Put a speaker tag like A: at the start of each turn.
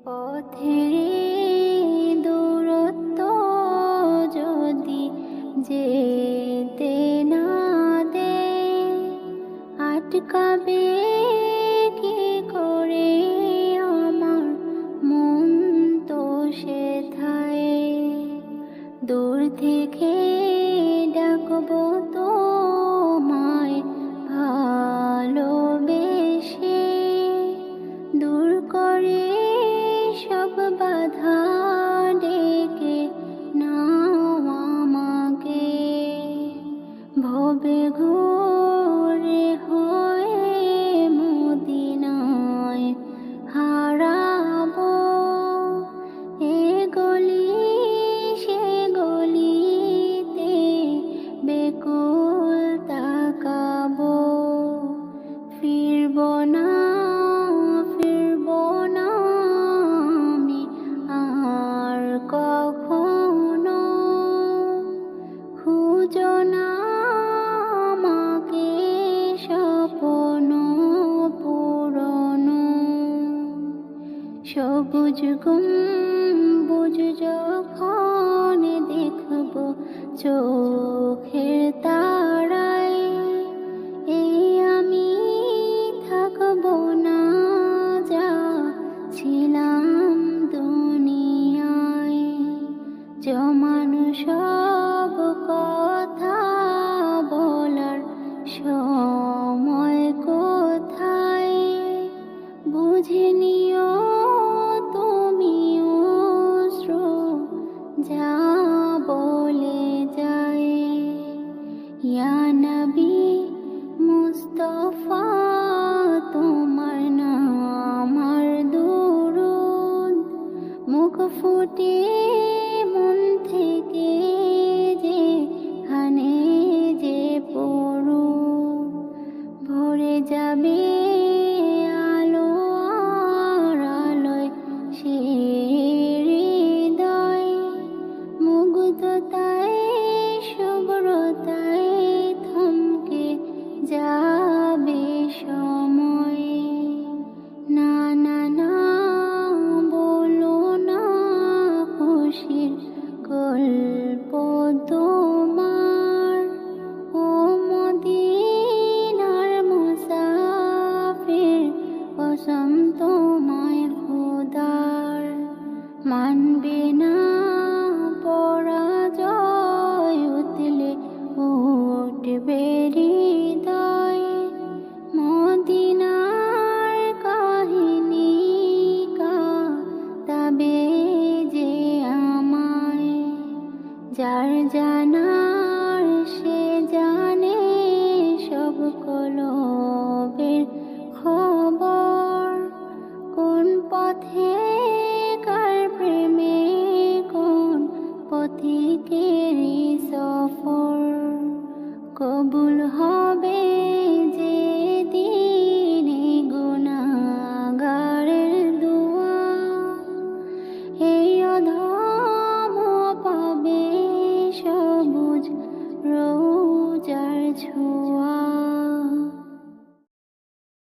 A: পথের দূরত্ব যদি যেতে না দে, আটকাবে কি করে আমার মন তো সেথায়। দূর থেকে ডাকবো তোমায় ভালোবেসে, দূর করে সব বাধা ডেকে নাও আমাকে। ভবে ঘুরে হয়ে মদিনায় হারাবো, এ গলি সে গলিতে বেকুল তাকাবো। ফিরবো না আমি আর কখনো, খুঁজো না আমাকে স্বপ্ন পুরনো। সবুজ গম্বুজ যখন দেখবো চোখের তারায়, এই আমি থাকবো না যা ছিলাম দুনিয়ায়। জমানো সব কথা বলার সময় কোথায়, বুঝে নিও তুমি অশ্রু যা বলে যায়। ইয়া নবী মুস্তাফা তোমার নাম আর দুরূদ, মুখ ফুটে মন থেকে যেখানে যে পড়ু, ভরে যাবে আলো আর আলোয় সে হৃদয়। মুগ্ধতায় শুভ্রতায় থমকে যাবে সময়। না না না বলো না খুশির গল্প তোমার, ও মদিনার মুসাফির কসম তোমায় খোদার। মানবে না পরাজয়, উতলে উঠবে হৃদয়। মদিনার কাহিনী কাঁদাবে যে আমায়। যার জানার সে জানে সব কলবের খবর, কোন পথে কার প্রেমে কোন পথিকের